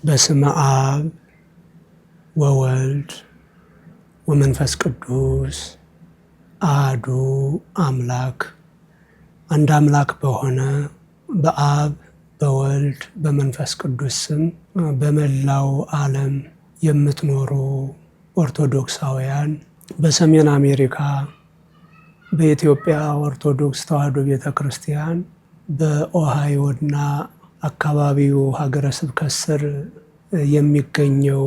በስመ አብ ወወልድ ወመንፈስ ቅዱስ አሐዱ አምላክ አንድ አምላክ በሆነ በአብ በወልድ በመንፈስ ቅዱስ ስም በመላው ዓለም የምትኖሩ ኦርቶዶክሳውያን በሰሜን አሜሪካ በኢትዮጵያ ኦርቶዶክስ ተዋሕዶ ቤተክርስቲያን በኦሃዮና አካባቢው ሀገረ ስብከት ስር የሚገኘው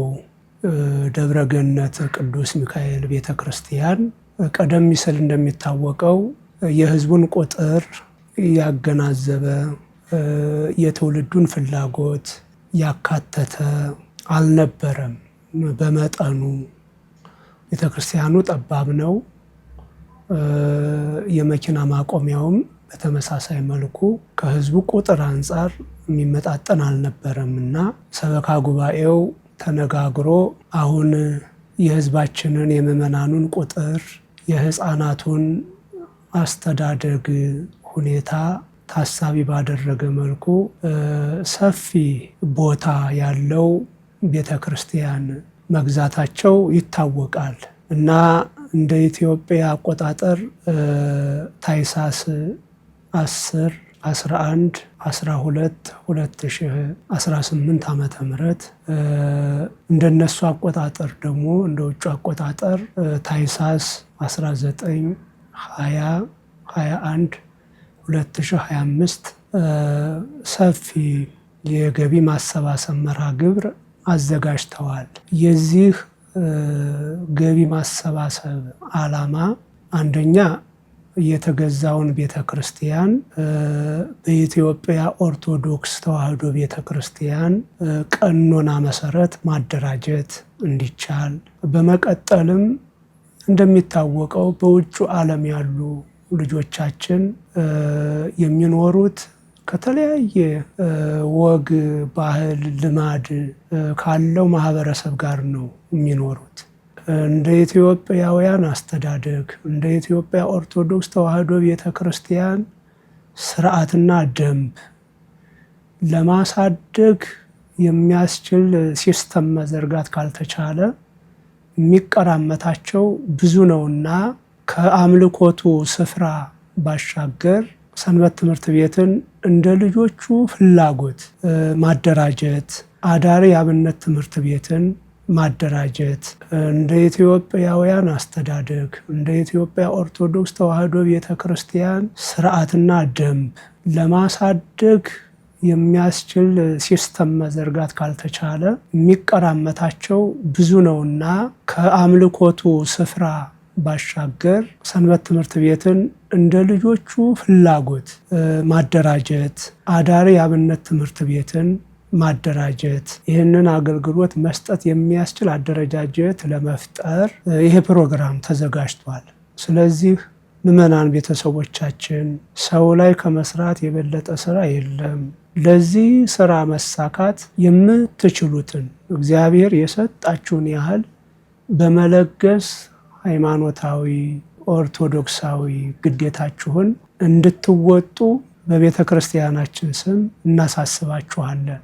ደብረ ገነት ቅዱስ ሚካኤል ቤተክርስቲያን ቀደም ሲል እንደሚታወቀው የሕዝቡን ቁጥር ያገናዘበ የትውልዱን ፍላጎት ያካተተ አልነበረም። በመጠኑ ቤተክርስቲያኑ ጠባብ ነው። የመኪና ማቆሚያውም በተመሳሳይ መልኩ ከሕዝቡ ቁጥር አንጻር የሚመጣጠን አልነበረም እና ሰበካ ጉባኤው ተነጋግሮ አሁን የሕዝባችንን የምዕመናኑን ቁጥር የሕፃናቱን አስተዳደግ ሁኔታ ታሳቢ ባደረገ መልኩ ሰፊ ቦታ ያለው ቤተ ክርስቲያን መግዛታቸው ይታወቃል እና እንደ ኢትዮጵያ አቆጣጠር ታኅሳስ 10 11 12 2018 ዓመተ ምህረት እንደነሱ አቆጣጠር ደግሞ እንደ ውጭ አቆጣጠር ታኅሳስ 19 20 21 2025 ሰፊ የገቢ ማሰባሰብ መርሃ ግብር አዘጋጅተዋል። የዚህ ገቢ ማሰባሰብ ዓላማ አንደኛ የተገዛውን ቤተ ክርስቲያን በኢትዮጵያ ኦርቶዶክስ ተዋሕዶ ቤተ ክርስቲያን ቀኖና መሰረት ማደራጀት እንዲቻል፣ በመቀጠልም እንደሚታወቀው በውጩ ዓለም ያሉ ልጆቻችን የሚኖሩት ከተለያየ ወግ፣ ባህል፣ ልማድ ካለው ማህበረሰብ ጋር ነው የሚኖሩት። እንደ ኢትዮጵያውያን አስተዳደግ እንደ ኢትዮጵያ ኦርቶዶክስ ተዋሕዶ ቤተ ክርስቲያን ስርዓትና ደንብ ለማሳደግ የሚያስችል ሲስተም መዘርጋት ካልተቻለ የሚቀራመታቸው ብዙ ነውና ከአምልኮቱ ስፍራ ባሻገር ሰንበት ትምህርት ቤትን እንደ ልጆቹ ፍላጎት ማደራጀት፣ አዳሪ የአብነት ትምህርት ቤትን ማደራጀት እንደ ኢትዮጵያውያን አስተዳደግ እንደ ኢትዮጵያ ኦርቶዶክስ ተዋሕዶ ቤተ ክርስቲያን ስርዓትና ደንብ ለማሳደግ የሚያስችል ሲስተም መዘርጋት ካልተቻለ የሚቀራመታቸው ብዙ ነውና ከአምልኮቱ ስፍራ ባሻገር ሰንበት ትምህርት ቤትን እንደ ልጆቹ ፍላጎት ማደራጀት፣ አዳሪ የአብነት ትምህርት ቤትን ማደራጀት፣ ይህንን አገልግሎት መስጠት የሚያስችል አደረጃጀት ለመፍጠር ይሄ ፕሮግራም ተዘጋጅቷል። ስለዚህ ምዕመናን ቤተሰቦቻችን ሰው ላይ ከመስራት የበለጠ ስራ የለም። ለዚህ ስራ መሳካት የምትችሉትን እግዚአብሔር የሰጣችሁን ያህል በመለገስ ሃይማኖታዊ ኦርቶዶክሳዊ ግዴታችሁን እንድትወጡ በቤተ ክርስቲያናችን ስም እናሳስባችኋለን።